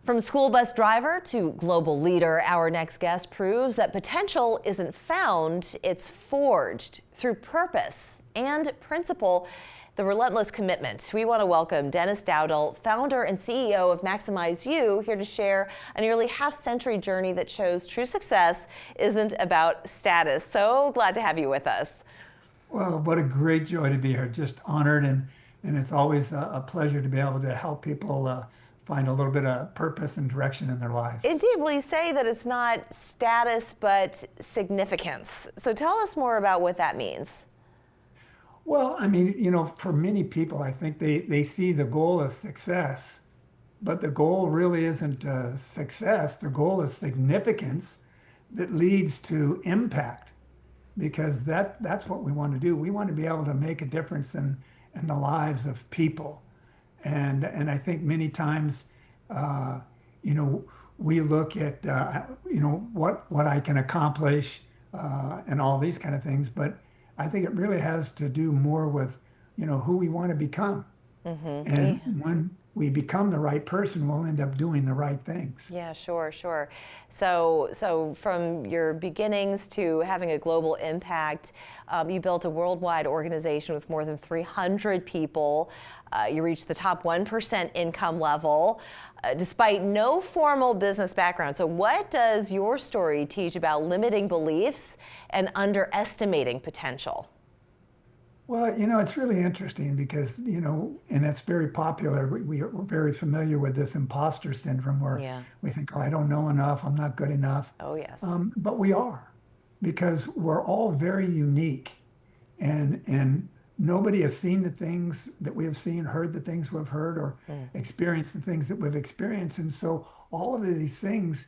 From school bus driver to global leader, our next guest proves that potential isn't found, it's forged through purpose and principle, the relentless commitment. We want to welcome Dennis Dowdell, founder and CEO of Maximize You, here to share a nearly half-century journey that shows true success isn't about status. So glad to have you with us. Well, what a great joy to be here. Just honored, and it's always a pleasure to be able to help people find a little bit of purpose and direction in their lives. Indeed. Well, you say that it's not status, but significance. So tell us more about what that means. Well, I mean, for many people, I think they see the goal as success, but the goal really isn't success. The goal is significance that leads to impact, because that's what we want to do. We want to be able to make a difference in the lives of people. And I think many times, we look at, what I can accomplish and all these kind of things. But I think it really has to do more with, who we want to become. Mm-hmm. And when we become the right person, we'll end up doing the right things. Yeah, sure. So from your beginnings to having a global impact, you built a worldwide organization with more than 300 people. You reached the top 1% income level, despite no formal business background. So what does your story teach about limiting beliefs and underestimating potential? Well, it's really interesting because, and it's very popular. We're very familiar with this imposter syndrome where we think, oh, I don't know enough, I'm not good enough. Oh, yes. But we are, because we're all very unique, and nobody has seen the things that we have seen, heard the things we've heard, or experienced the things that we've experienced. And so all of these things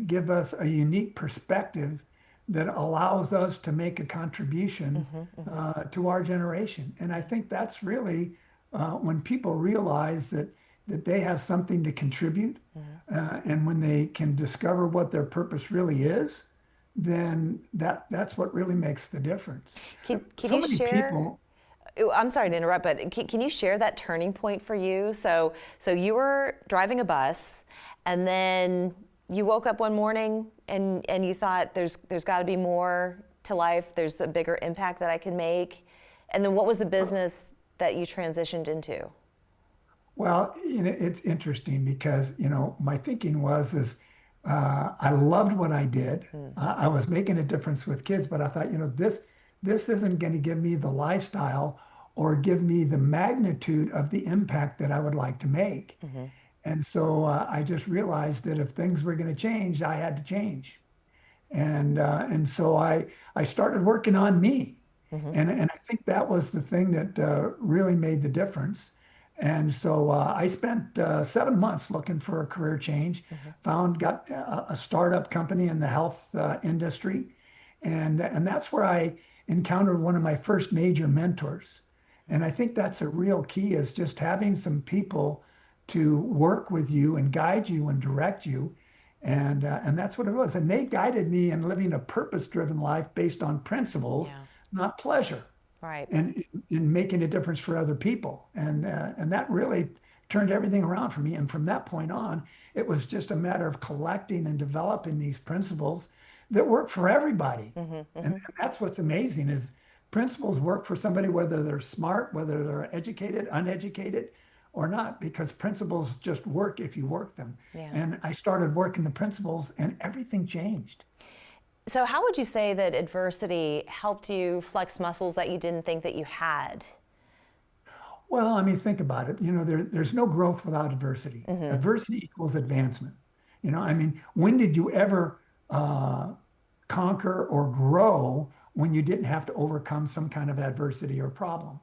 give us a unique perspective that allows us to make a contribution to our generation. And I think that's really when people realize that they have something to contribute, and when they can discover what their purpose really is, then that's what really makes the difference. Can you share? I'm sorry to interrupt, but can you share that turning point for you? So you were driving a bus, and then you woke up one morning and you thought there's got to be more to life. There's a bigger impact that I can make. And then what was the business that you transitioned into? Well, it's interesting because, my thinking is I loved what I did. I was making a difference with kids, but I thought, this isn't going to give me the lifestyle or give me the magnitude of the impact that I would like to make. And so I just realized that if things were going to change, I had to change. And so I started working on me. And I think that was the thing that really made the difference. And so I spent 7 months looking for a career change, got a startup company in the health industry. And that's where I encountered one of my first major mentors. And I think that's a real key, is just having some people to work with you and guide you and direct you. And that's what it was. And they guided me in living a purpose-driven life based on principles, not pleasure. Right. And in making a difference for other people. And that really turned everything around for me. And from that point on, it was just a matter of collecting and developing these principles that work for everybody. And that's what's amazing, is principles work for somebody, whether they're smart, whether they're educated, uneducated, or not, because principles just work if you work them. And I started working the principles and everything changed. So how would you say that adversity helped you flex muscles that you didn't think that you had? Well, I mean, think about it. There's no growth without adversity. Adversity equals advancement. When did you ever conquer or grow when you didn't have to overcome some kind of adversity or problem?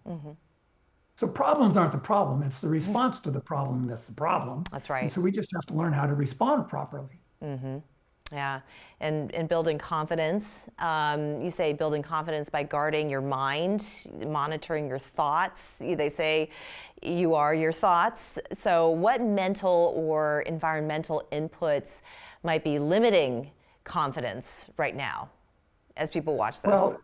So problems aren't the problem. It's the response to the problem that's the problem. That's right. And so we just have to learn how to respond properly. Yeah, and building confidence. You say building confidence by guarding your mind, monitoring your thoughts. They say you are your thoughts. So what mental or environmental inputs might be limiting confidence right now as people watch this? Well,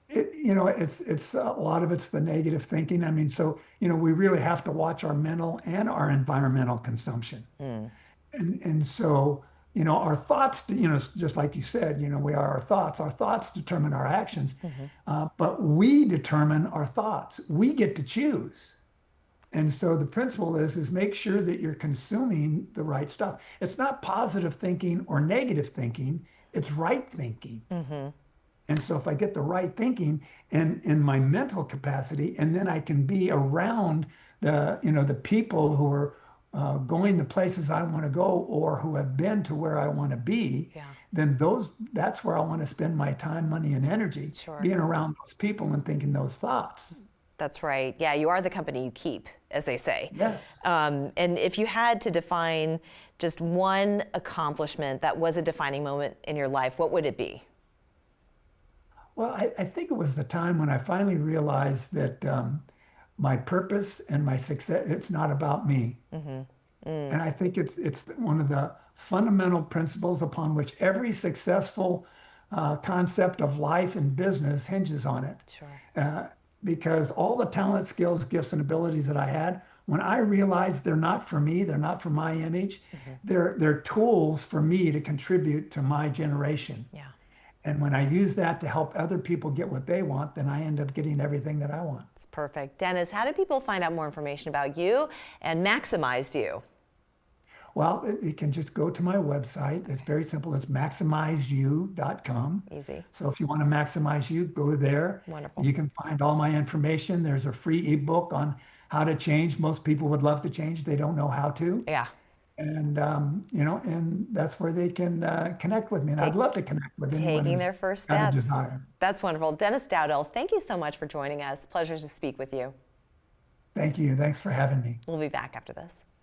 it's a lot of it's the negative thinking. I mean, so, we really have to watch our mental and our environmental consumption. And so, our thoughts, just like you said, we are our thoughts. Our thoughts determine our actions, but we determine our thoughts. We get to choose. And so the principle is make sure that you're consuming the right stuff. It's not positive thinking or negative thinking. It's right thinking. And so if I get the right thinking and in my mental capacity, and then I can be around the people who are going the places I want to go or who have been to where I want to be, Yeah, then that's where I want to spend my time, money, and energy, sure. being around those people and thinking those thoughts. That's right. Yeah, you are the company you keep, as they say. Yes. And if you had to define just one accomplishment that was a defining moment in your life, what would it be? Well, I think it was the time when I finally realized that my purpose and my success, it's not about me. And I think it's one of the fundamental principles upon which every successful concept of life and business hinges on it. Sure. Uh, because all the talent, skills, gifts, and abilities that I had, when I realized they're not for me, they're not for my image, they're tools for me to contribute to my generation. Yeah. And when I use that to help other people get what they want, then I end up getting everything that I want. It's perfect. Dennis, how do people find out more information about you and maximize you? Well, you can just go to my website. It's very simple. It's maximizeyou.com. Easy. So if you want to maximize you, go there. Wonderful. You can find all my information. There's a free ebook on how to change. Most people would love to change. They don't know how to. Yeah. And, and that's where they can connect with me. And I'd love to connect with anyone Taking who's their first got a steps. desire. That's wonderful. Dennis Dowdell, thank you so much for joining us. Pleasure to speak with you. Thank you. Thanks for having me. We'll be back after this.